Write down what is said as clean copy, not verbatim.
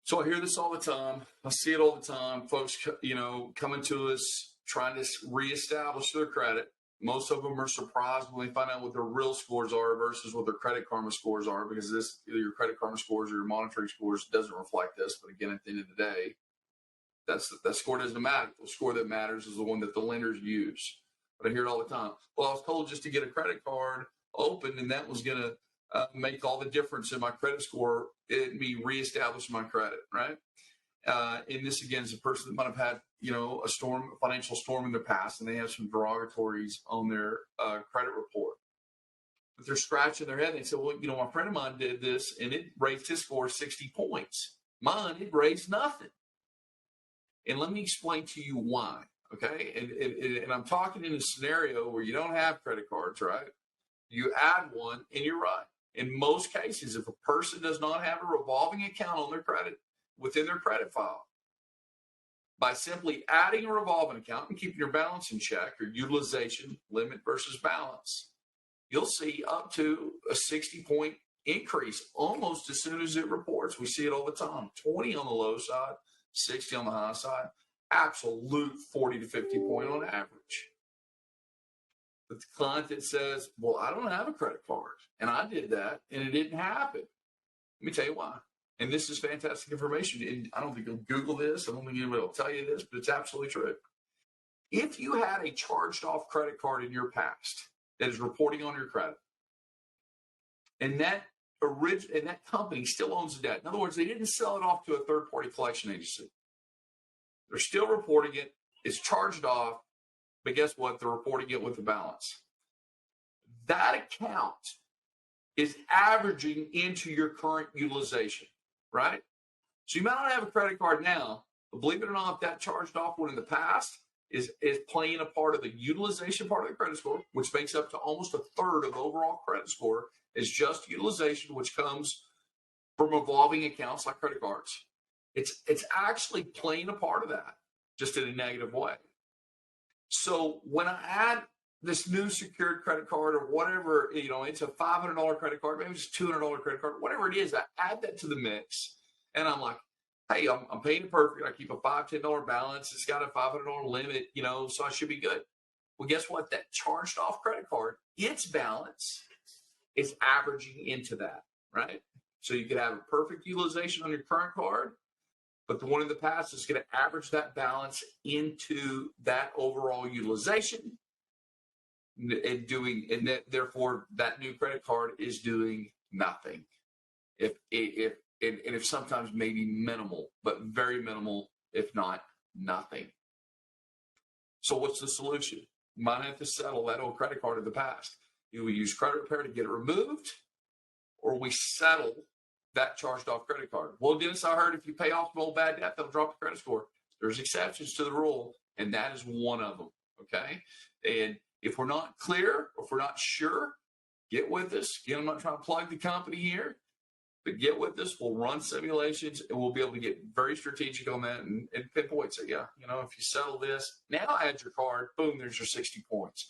So I hear this all the time. I see it all the time. Folks, coming to us trying to reestablish their credit. Most of them are surprised when they find out what their real scores are versus what their Credit Karma scores are, because this, either your Credit Karma scores or your monitoring scores, doesn't reflect this. But again, at the end of the day, that score doesn't matter. The score that matters is the one that the lenders use. But I hear it all the time. Well, I was told just to get a credit card open, and that was going to make all the difference in my credit score, and me reestablish my credit, right? And this, again, is a person that might have had, a financial storm in their past, and they have some derogatories on their credit report. But they're scratching their head, and they say, well, my friend of mine did this, and it raised his score 60 points. Mine, it raised nothing. And let me explain to you why, okay? And I'm talking in a scenario where you don't have credit cards, right? You add one, and you're right. In most cases, if a person does not have a revolving account on their credit, within their credit file, by simply adding a revolving account and keeping your balance in check, your utilization limit versus balance, you'll see up to a 60-point increase almost as soon as it reports. We see it all the time. 20 on the low side, 60 on the high side, absolute 40 to 50 point on average. But the client that says, well, I don't have a credit card, and I did that, and it didn't happen. Let me tell you why. And this is fantastic information. And I don't think you'll Google this. I don't think anybody will tell you this, but it's absolutely true. If you had a charged off credit card in your past that is reporting on your credit, and that company still owns the debt. In other words, they didn't sell it off to a third-party collection agency. They're still reporting it. It's charged off. But guess what? They're reporting it with the balance. That account is averaging into your current utilization, right? So you might not have a credit card now, but believe it or not, that charged off one in the past is playing a part of the utilization part of the credit score, which makes up to almost a third of the overall credit score, is just utilization, which comes from revolving accounts like credit cards. It's actually playing a part of that, just in a negative way. So when I add this new secured credit card or whatever, it's a $500 credit card, maybe it's a $200 credit card, whatever it is, I add that to the mix. And I'm like, hey, I'm paying it perfect. I keep a $5, $10 balance. It's got a $500 limit, so I should be good. Well, guess what? That charged off credit card, its balance is averaging into that, right? So you could have a perfect utilization on your current card, but the one in the past is going to average that balance into that overall utilization, and therefore that new credit card is doing nothing. If sometimes maybe minimal, but very minimal, if not nothing. So what's the solution? You might have to settle that old credit card of the past. Either we use credit repair to get it removed, or we settle that charged off credit card. Well, Dennis, I heard if you pay off an old bad debt, that'll drop the credit score. There's exceptions to the rule, and that is one of them, okay? And if we're not clear, or if we're not sure, get with us. Again, I'm not trying to plug the company here, but get with us. We'll run simulations, and we'll be able to get very strategic on that and pinpoint. So, if you settle this, now add your card, boom, there's your 60 points.